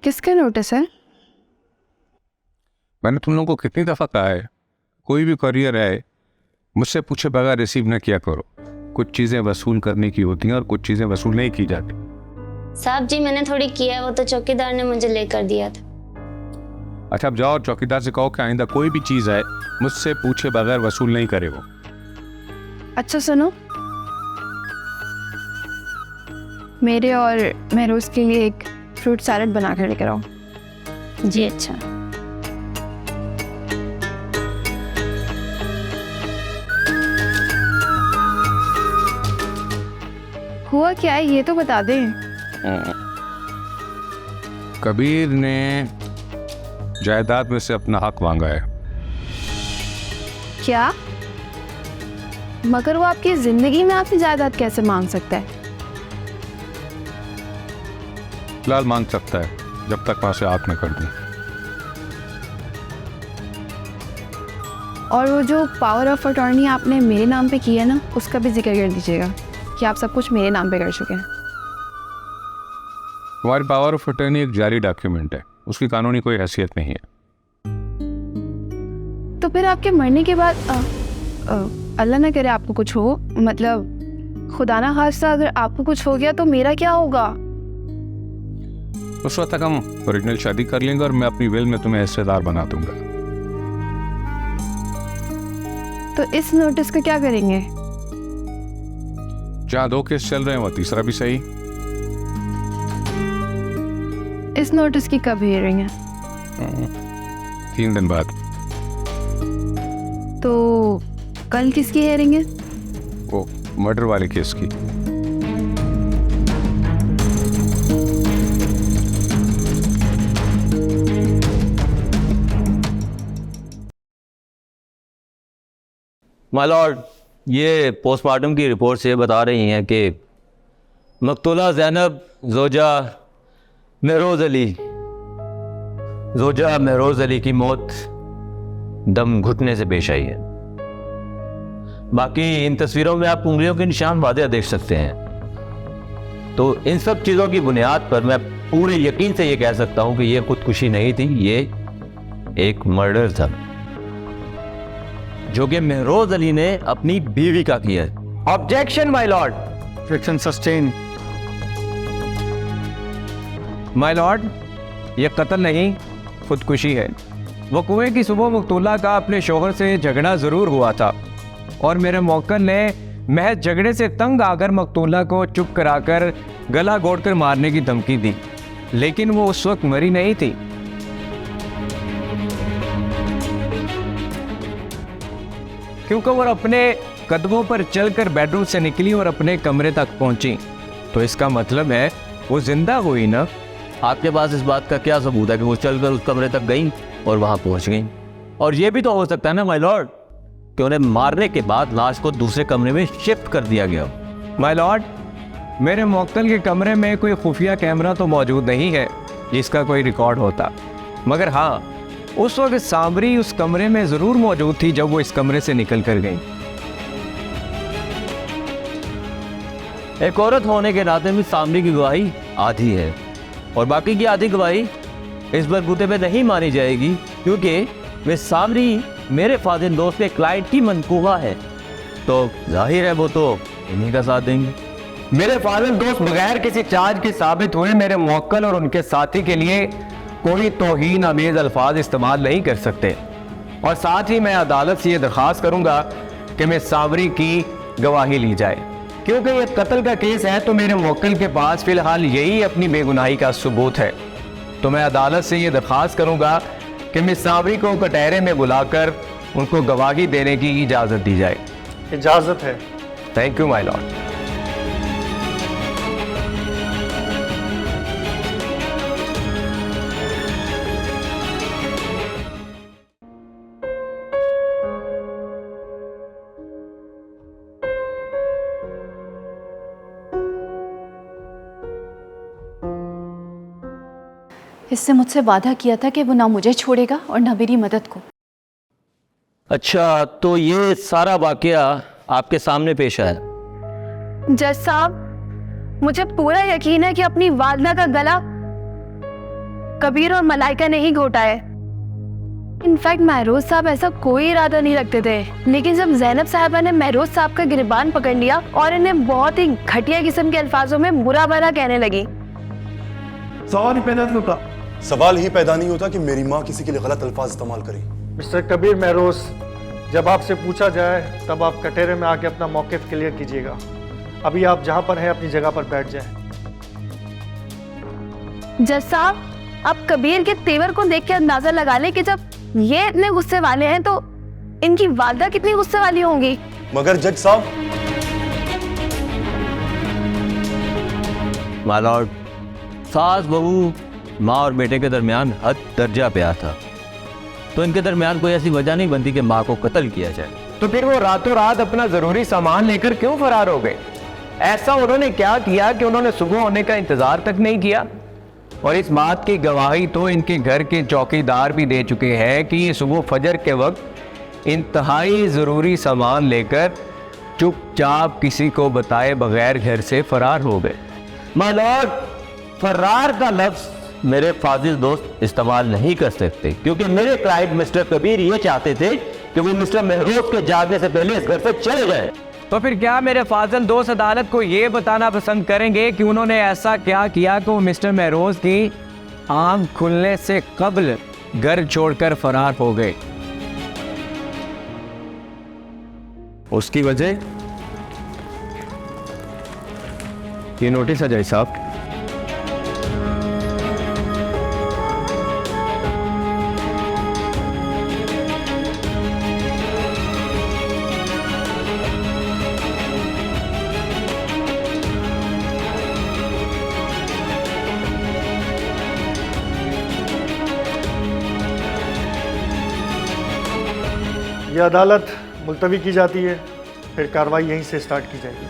किसका नोटिस है? मैंने तुम लोगों को कितनी दफ़ा कहा है, कोई भी करियर है मुझसे पूछे बगैर रिसीव न किया करो। कुछ चीज़ें वसूल करने की होती हैं और कुछ चीज़ें वसूल नहीं की जाती। साहब जी मैंने थोड़ी किया है, वो तो चौकीदार ने मुझे लेकर दिया था। अच्छा, अब जाओ चौकीदार से कहो कि आइंदा कोई भी चीज़ है मुझसे पूछे बगैर वसूल नहीं करे वो। अच्छा सुनो, मेरे और महरोज के लिए एक फ्रूट सैलेड बना कर लेकर आओ। जी अच्छा। हुआ क्या है ये तो बता दें। कबीर ने जायदाद में से अपना हक मांगा है। क्या? मगर वो आपकी जिंदगी में आपसे जायदाद कैसे मांग सकता है? फिलहाल मांग सकता है, जब तक वहां से आंख न कर दूं। और वो जो पावर ऑफ अटॉर्नी आपने मेरे नाम पे किया ना, उसका भी जिक्र कर दीजिएगा कि आप सब कुछ मेरे नाम पे कर चुके हैं। तुम्हारी पावर ऑफ अटर्नी एक जारी डॉक्यूमेंट है, उसकी कानूनी कोई हैसियत नहीं है। तो फिर आपके मरने के बाद अल्लाह ना करे आपको कुछ हो, मतलब खुदा ना खास्ता अगर आपको कुछ हो गया तो मेरा क्या होगा? उस वक्त तक हम ओरिजिनल शादी कर लेंगे और मैं अपनी विल में तुम्हें हिस्सेदार बना दूंगा। तो इस नोटिस का क्या करेंगे? जहाँ 2 केस चल रहे हैं वो तीसरा भी सही। इस नोटिस की कब हियरिंग है? 3 दिन बाद। तो कल किसकी हियरिंग है? वो मर्डर वाले केस की। माय लॉर्ड, ये पोस्टमार्टम की रिपोर्ट से बता रही हैं कि मकतूला ज़ैनब ज़ोजा महरोज़ अली की मौत दम घुटने से पेश आई है। बाकी इन तस्वीरों में आप उंगलियों के निशान वाज़ेह देख सकते हैं। तो इन सब चीज़ों की बुनियाद पर मैं पूरे यकीन से ये कह सकता हूँ कि ये खुदकुशी नहीं थी, ये एक मर्डर था जो कि महरोज अली ने अपनी बीवी का किया है। Objection my Lord. Objection sustain. My Lord, ये कत्ल नहीं खुदकुशी है। वक़ूए की सुबह मकतूला का अपने शोहर से झगड़ा ज़रूर हुआ था और मेरे मौक्कल ने महज झगड़े से तंग आकर मकतूला को चुप कराकर गला घोंटकर मारने की धमकी दी, लेकिन वो उस वक्त मरी नहीं थी। क्योंकि वो अपने कदमों पर चलकर बेडरूम से निकली और अपने कमरे तक पहुंची, तो इसका मतलब है वो जिंदा हुई ना। आपके पास इस बात का क्या सबूत है कि वो चलकर उस कमरे तक गई और वहां पहुंच गई? और ये भी तो हो सकता है ना माय लॉर्ड कि उन्हें मारने के बाद लाश को दूसरे कमरे में शिफ्ट कर दिया गया। माय लॉर्ड, मेरे मौक्कल के कमरे में कोई खुफिया कैमरा तो मौजूद नहीं है जिसका कोई रिकॉर्ड होता, मगर हाँ, उस वक्त सामरी उस कमरे में ज़रूर मौजूद थी जब वो इस कमरे से निकल कर गई। एक औरत होने के नाते भी सामरी की गवाही आधी है और बाकी की आधी गवाही इस बरगुते पे नहीं मानी जाएगी, क्योंकि वे सामरी मेरे फाजिल दोस्त के क्लाइंट की मनकूबा है, तो जाहिर है वो तो इन्हीं का साथ देंगे। मेरे फाजिल दोस्त बगैर किसी चार्ज के साबित हुए मेरे मौक्कल और उनके साथी के लिए कोई तौहीन अमेज अल्फाज इस्तेमाल नहीं कर सकते। और साथ ही मैं अदालत से ये दरख्वास्त करूंगा कि मैं सामरी की गवाही ली जाए, क्योंकि ये कत्ल का केस है तो मेरे मौक्कल के पास फिलहाल यही अपनी बेगुनाही का सबूत है। तो मैं अदालत से ये दरख्वास्त करूंगा कि मिस सामरी को कटहरे में बुलाकर उनको गवाही देने की इजाज़त दी जाए। इजाज़त है। Thank you my Lord. इससे मुझसे वादा किया था कि वो ना मुझे छोड़ेगा और ना मेरी मदद को। अच्छा, तो ये सारा वाकया आपके सामने पेश आया? जज साहब, मुझे पूरा यकीन है कि अपनी वालदा का गला कबीर और मलाइका ने ही घोटा है। इनफैक्ट महरोज साहब ऐसा कोई इरादा नहीं रखते थे, लेकिन जब जैनब साहिबा ने महरोज साहब का गिरबान पकड़ लिया और इन्हें बहुत ही घटिया किस्म के अल्फाजों में बुरा भला कहने लगी। सवाल ही पैदा नहीं होता। सवाल ही पैदा नहीं होता कि मेरी माँ किसी के लिए गलत अल्फाज इस्तेमाल करी। मिस्टर कबीर महरोज, जब आपसे पूछा जाए तब आप कटहरे में आके अपना मौक़िफ़ क्लियर कीजिएगा। अभी आप जहाँ पर हैं अपनी जगह पर बैठ जाएं। जज साहब, आप कबीर के तेवर को देख के अंदाजा लगा लें कि जब ये इतने गुस्से वाले हैं तो इनकी वालदा कितनी गुस्से वाली होंगी। मगर जज साहब, माय लॉर्ड, सास बहू माँ और बेटे के दरमियान हद दर्जा पे था, तो इनके दरमियान कोई ऐसी वजह नहीं बनती कि माँ को कत्ल किया जाए। तो फिर वो रातों रात अपना जरूरी सामान लेकर क्यों फरार हो गए? ऐसा उन्होंने क्या किया कि उन्होंने सुबह होने का इंतजार तक नहीं किया? और इस बात की गवाही तो इनके घर के चौकीदार भी दे चुके हैं कि ये सुबह फजर के वक्त इंतहाई ज़रूरी सामान लेकर चुपचाप किसी को बताए बगैर घर से फरार हो गए। माय लॉर्ड, फरार का लफ्ज़ मेरे फाजिल दोस्त इस्तेमाल नहीं कर सकते, क्योंकि मेरे क्लाइंट मिस्टर कबीर ये चाहते थे कि वो मिस्टर महरोज के जागने से पहले इस घर से चले गए। तो फिर क्या मेरे फाजिल दोस्त अदालत को ये बताना पसंद करेंगे कि उन्होंने ऐसा क्या किया कि वो मिस्टर महरोज की आंख खुलने से कबल घर छोड़कर फरार हो गए? उसकी वजह ये नोटिस है जज साहब। यह अदालत मुलतवी की जाती है, फिर कार्रवाई यहीं से स्टार्ट की जाएगी।